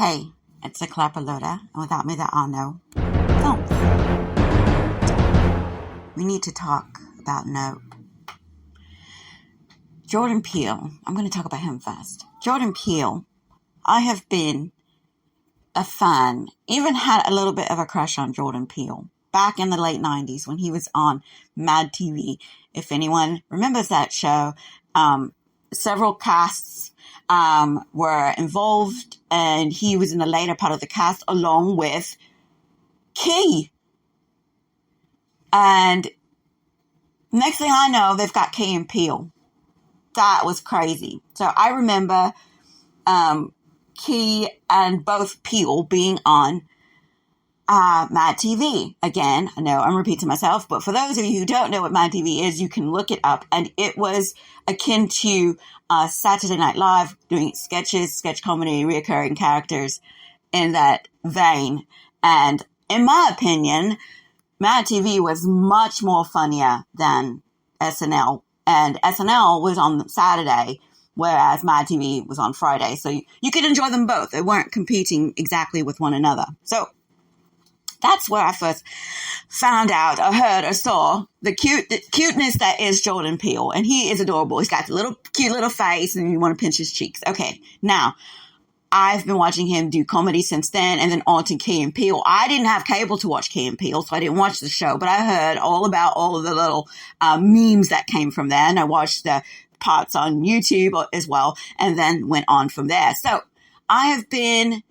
Hey, it's a clapper-loader, and without me there are no films. We need to talk about Nope. Jordan Peele. I'm going to talk about him first. Jordan Peele. I have been a fan, even had a little bit of a crush on Jordan Peele back in the late 90s when he was on Mad TV. If anyone remembers that show, several casts were involved, and he was in the later part of the cast along with Key. And next thing I know, they've got Key and Peele. That was crazy. So I remember Key and both Peele being on Mad TV. Again, I know I'm repeating myself, but for those of you who don't know what Mad TV is, you can look it up. And it was akin to Saturday Night Live, doing sketches, sketch comedy, reoccurring characters in that vein. And in my opinion, Mad TV was much more funnier than SNL. And SNL was on Saturday, whereas Mad TV was on Friday. So you could enjoy them both. They weren't competing exactly with one another. So that's where I first found out, or heard, or saw the cuteness that is Jordan Peele. And he is adorable. He's got the cute little face, and you want to pinch his cheeks. Okay, now, I've been watching him do comedy since then, and then on to Key and Peele. I didn't have cable to watch Key and Peele, so I didn't watch the show, but I heard all about all of the little memes that came from there, and I watched the parts on YouTube as well, and then went on from there. So I have been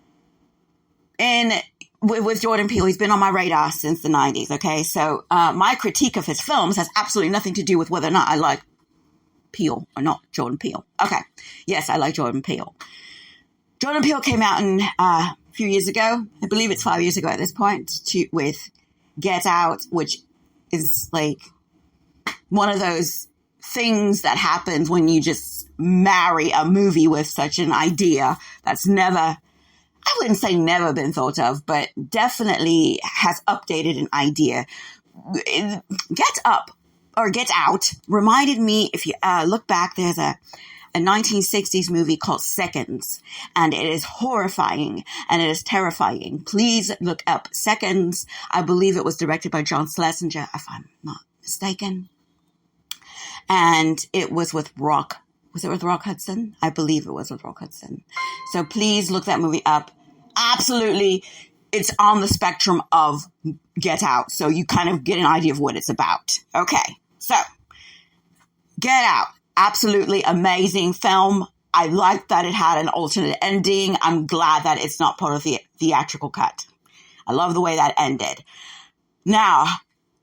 with Jordan Peele. He's been on my radar since the 90s, okay? So my critique of his films has absolutely nothing to do with whether or not I like Peele or not Jordan Peele. Okay, yes, I like Jordan Peele. Jordan Peele came out a few years ago. I believe it's 5 years ago at this point, with Get Out, which is like one of those things that happens when you just marry a movie with such an idea that's never, I wouldn't say never been thought of, but definitely has updated an idea. Get Out reminded me, if you look back, there's a 1960s movie called Seconds, and it is horrifying and it is terrifying. Please look up Seconds. I believe it was directed by John Schlesinger, if I'm not mistaken. And it was with Rock. Was it with Rock Hudson? I believe it was with Rock Hudson. So please look that movie up. Absolutely. It's on the spectrum of Get Out. So you kind of get an idea of what it's about. Okay. So Get Out. Absolutely amazing film. I like that it had an alternate ending. I'm glad that it's not part of the theatrical cut. I love the way that ended. Now,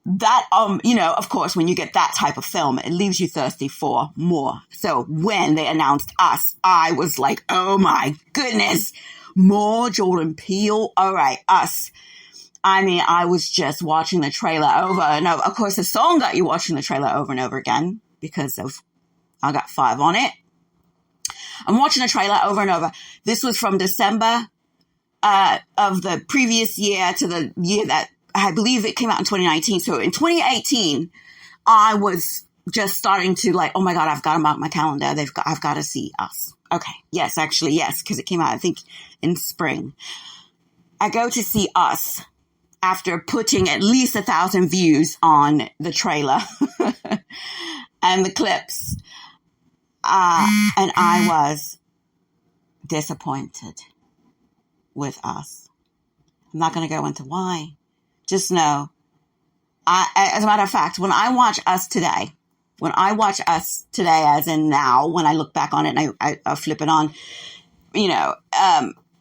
that, of course, when you get that type of film, it leaves you thirsty for more. So when they announced Us, I was like, oh my goodness, more Jordan Peele. All right, Us. I mean, I was just watching the trailer over and over. Of course, the song got you watching the trailer over and over again because of I got 5 on it. I'm watching the trailer over and over. This was from December of the previous year to the year that I believe it came out in 2019. So in 2018, I was just starting to like, oh my God, I've got to mark my calendar. I've got to see Us. Okay. Yes, actually, yes, because it came out, I think, in spring. I go to see Us after putting at least 1,000 views on the trailer and the clips. And I was disappointed with Us. I'm not going to go into why. Just know, as a matter of fact, when I watch Us today, as in now, when I look back on it and I flip it on,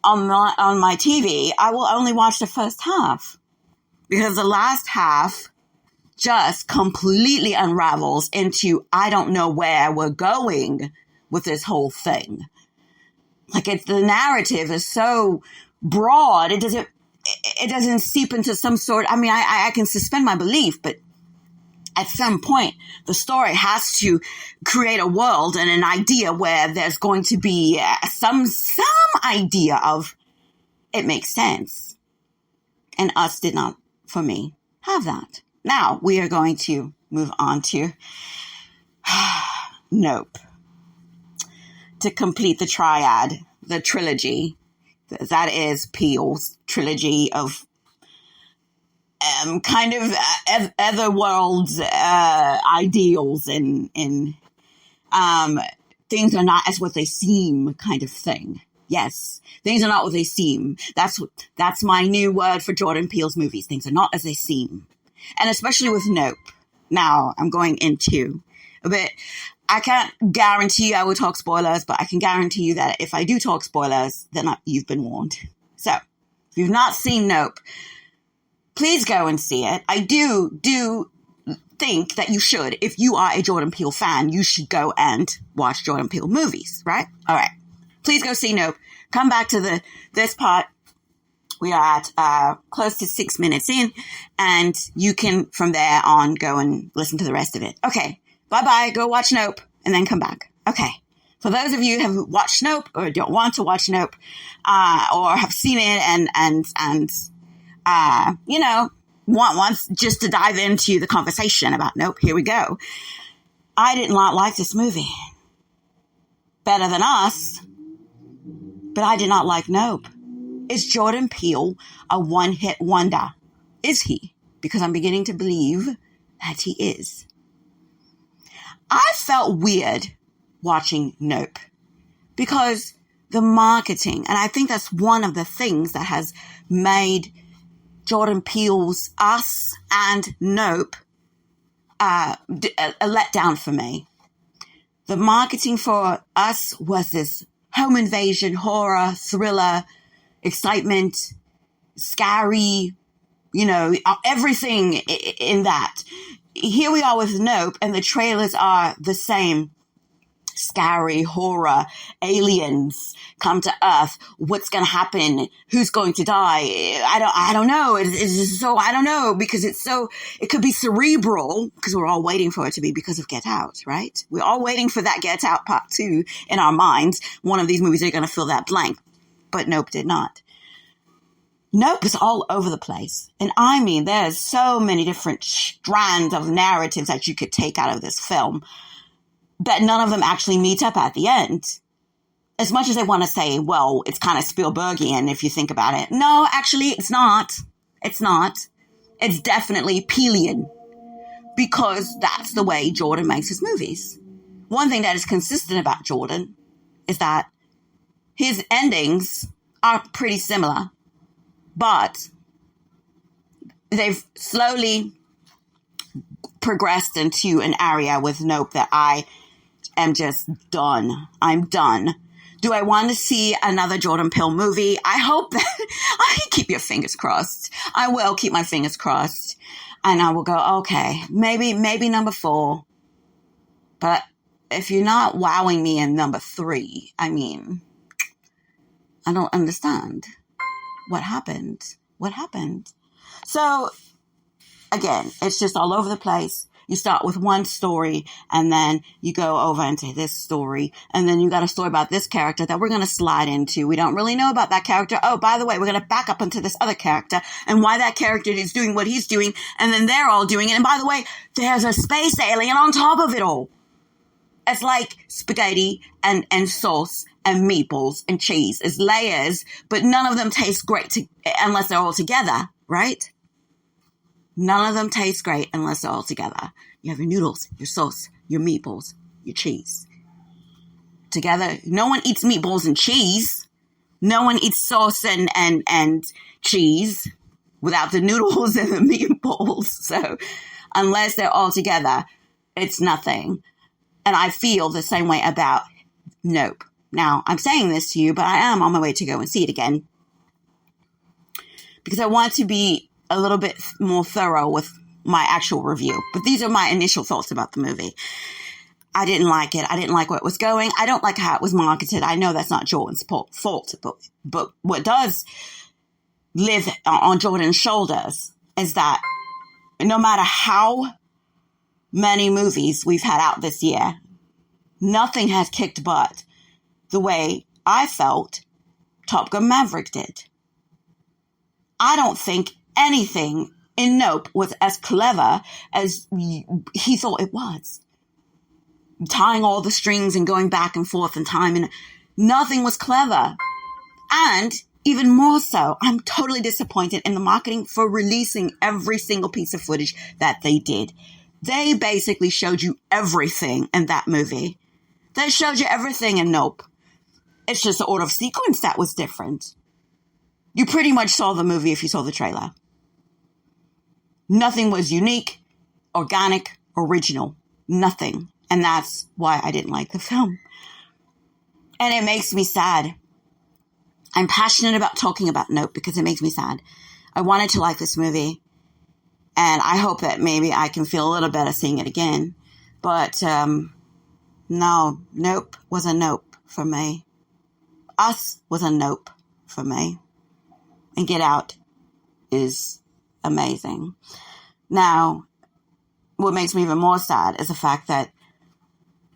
on my TV, I will only watch the first half because the last half just completely unravels into, I don't know where we're going with this whole thing. Like the narrative is so broad. It doesn't seep into some sort. I mean, I can suspend my belief, but at some point the story has to create a world and an idea where there's going to be some idea of it makes sense. And Us did not, for me, have that. Now we are going to move on to Nope. To complete the triad, the trilogy, That is Peele's trilogy of kind of other worlds ideals in things are not as what they seem kind of thing. Yes, things are not what they seem. That's my new word for Jordan Peele's movies. Things are not as they seem. And especially with Nope. Now, I'm going into a bit. I can't guarantee I will talk spoilers, but I can guarantee you that if I do talk spoilers, then you've been warned. So, if you've not seen Nope, please go and see it. I do think that you should. If you are a Jordan Peele fan, you should go and watch Jordan Peele movies, right? All right. Please go see Nope. Come back to this part. We are at close to 6 minutes in, and you can, from there on, go and listen to the rest of it. Okay. Bye-bye. Go watch Nope, and then come back. Okay. For those of you who have watched Nope, or don't want to watch Nope, or have seen it and want just to dive into the conversation about Nope, here we go. I did not like this movie. Better Than Us, but I did not like Nope. Is Jordan Peele a one-hit wonder? Is he? Because I'm beginning to believe that he is. I felt weird watching Nope because the marketing, and I think that's one of the things that has made Jordan Peele's Us and Nope a letdown for me. The marketing for Us was this home invasion, horror, thriller, excitement, scary, everything in that. Here we are with Nope, and the trailers are the same. Scary, horror, aliens come to Earth. What's going to happen? Who's going to die? I don't know. It's just so, I don't know, because it could be cerebral, because we're all waiting for it to be because of Get Out, right? We're all waiting for that Get Out Part 2 in our minds. One of these movies are going to fill that blank, but Nope did not. Nope is all over the place. And I mean, there's so many different strands of narratives that you could take out of this film, that none of them actually meet up at the end. As much as they want to say, well, it's kind of Spielbergian if you think about it. No, actually, it's not. It's not. It's definitely Peelean, because that's the way Jordan makes his movies. One thing that is consistent about Jordan is that his endings are pretty similar, but they've slowly progressed into an area with Nope that I am just done. I'm done. Do I want to see another Jordan Peele movie? I hope that I keep your fingers crossed. I will keep my fingers crossed, and I will go, okay, maybe number 4. But if you're not wowing me in number 3, I mean, I don't understand. What happened? So, again, it's just all over the place. You start with one story, and then you go over into this story, and then you got a story about this character that we're going to slide into. We don't really know about that character. Oh, by the way, we're going to back up into this other character, and why that character is doing what he's doing, and then they're all doing it. And by the way, there's a space alien on top of it all. It's like spaghetti and sauce and meatballs and cheese. It's layers, but none of them taste great unless they're all together, right? None of them taste great unless they're all together. You have your noodles, your sauce, your meatballs, your cheese. Together, no one eats meatballs and cheese. No one eats sauce and cheese without the noodles and the meatballs. So unless they're all together, it's nothing. And I feel the same way about Nope. Now, I'm saying this to you, but I am on my way to go and see it again, because I want to be a little bit more thorough with my actual review. But these are my initial thoughts about the movie. I didn't like it. I didn't like where it was going. I don't like how it was marketed. I know that's not Jordan's fault, but what does live on Jordan's shoulders is that no matter how many movies we've had out this year, nothing has kicked butt the way I felt Top Gun Maverick did. I don't think anything in Nope was as clever as he thought it was. Tying all the strings and going back and forth in time, and nothing was clever. And even more so, I'm totally disappointed in the marketing for releasing every single piece of footage that they did. They basically showed you everything in that movie. They showed you everything in Nope. It's just the order of sequence that was different. You pretty much saw the movie if you saw the trailer. Nothing was unique, organic, original. Nothing. And that's why I didn't like the film. And it makes me sad. I'm passionate about talking about Nope because it makes me sad. I wanted to like this movie. And I hope that maybe I can feel a little better seeing it again. But no, Nope was a nope for me. Us was a nope for me. And Get Out is amazing. Now, what makes me even more sad is the fact that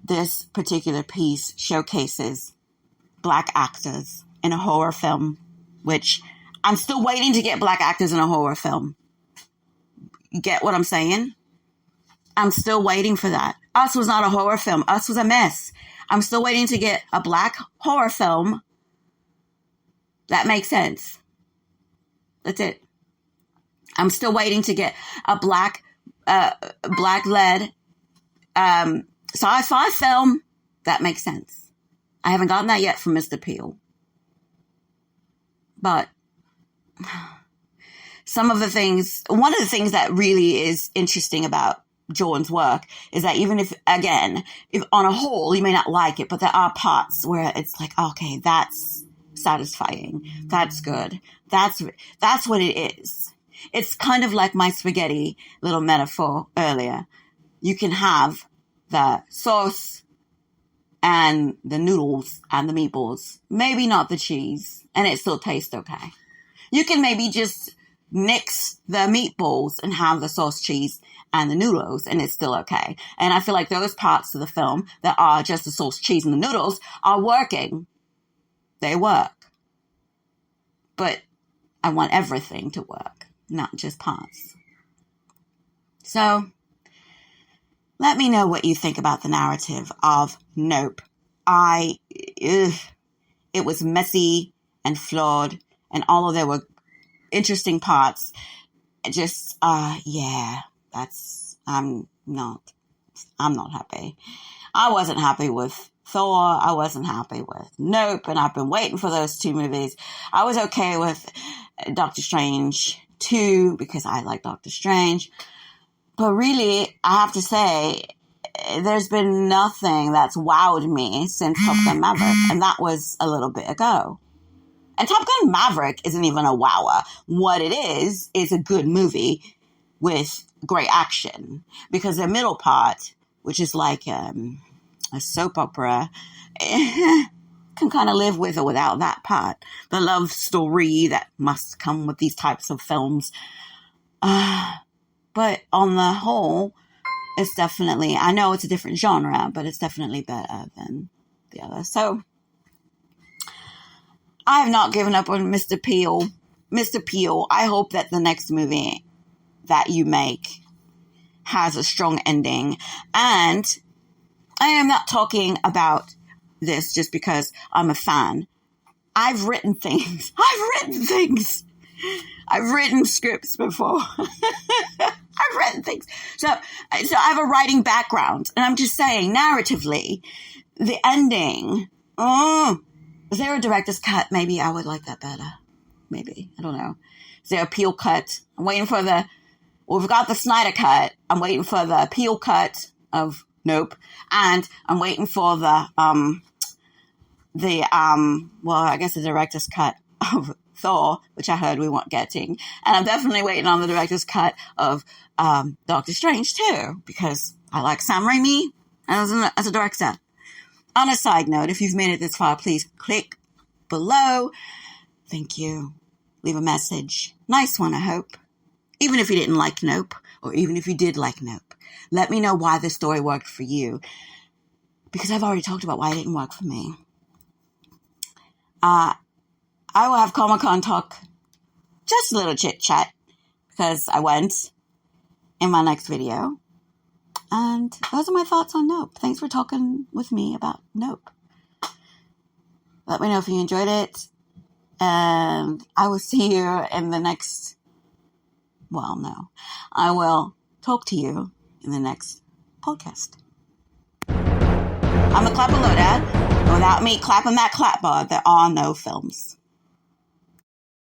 this particular piece showcases black actors in a horror film, which I'm still waiting to get black actors in a horror film. You get what I'm saying? I'm still waiting for that. Us was not a horror film. Us was a mess. I'm still waiting to get a black horror film that makes sense. That's it. I'm still waiting to get a black-led sci-fi film that makes sense. I haven't gotten that yet from Mr. Peele. But one of the things that really is interesting about Jordan's work is that even if on a whole, you may not like it, but there are parts where it's like, okay, that's satisfying. That's good. That's what it is. It's kind of like my spaghetti little metaphor earlier. You can have the sauce and the noodles and the meatballs, maybe not the cheese, and it still tastes okay. You can maybe just nix the meatballs and have the sauce, cheese, and the noodles, and it's still okay. And I feel like those parts of the film that are just the sauce, cheese, and the noodles are working. They work. But I want everything to work, not just parts. So, let me know what you think about the narrative of Nope. It was messy and flawed, and although there were interesting parts, I'm not happy. I wasn't happy with Thor. I wasn't happy with Nope, and I've been waiting for those two movies. I was okay with Doctor Strange 2 because I like Doctor Strange. But really, I have to say, there's been nothing that's wowed me since Top Gun Maverick, and that was a little bit ago. And Top Gun Maverick isn't even a wower. What it is a good movie with great action. Because the middle part, which is like a soap opera, can kind of live with or without that part. The love story that must come with these types of films. But on the whole, it's definitely, I know it's a different genre, but it's definitely better than the other. So, I have not given up on Mr. Peele. Mr. Peele, I hope that the next movie that you make has a strong ending. And I am not talking about this just because I'm a fan. I've written things. I've written scripts before. I've written things. So I have a writing background. And I'm just saying, narratively, the ending, is there a director's cut? Maybe I would like that better. Maybe. I don't know. Is there a Peele cut? I'm waiting for we've got the Snyder cut. I'm waiting for the Peele cut of Nope. And I'm waiting for the director's cut of Thor, which I heard we weren't getting. And I'm definitely waiting on the director's cut of Doctor Strange too, because I like Sam Raimi as a director. On a side note, if you've made it this far, please click below. Thank you. Leave a message. Nice one, I hope. Even if you didn't like Nope, or even if you did like Nope. Let me know why this story worked for you. Because I've already talked about why it didn't work for me. I will have Comic-Con talk, just a little chit-chat, because I went in my next video. And those are my thoughts on Nope. Thanks for talking with me about Nope. Let me know if you enjoyed it. And I will see you in the next, well, no. I will talk to you in the next podcast. I'm a clap below that. Without me clapping that clap bar, there are no films.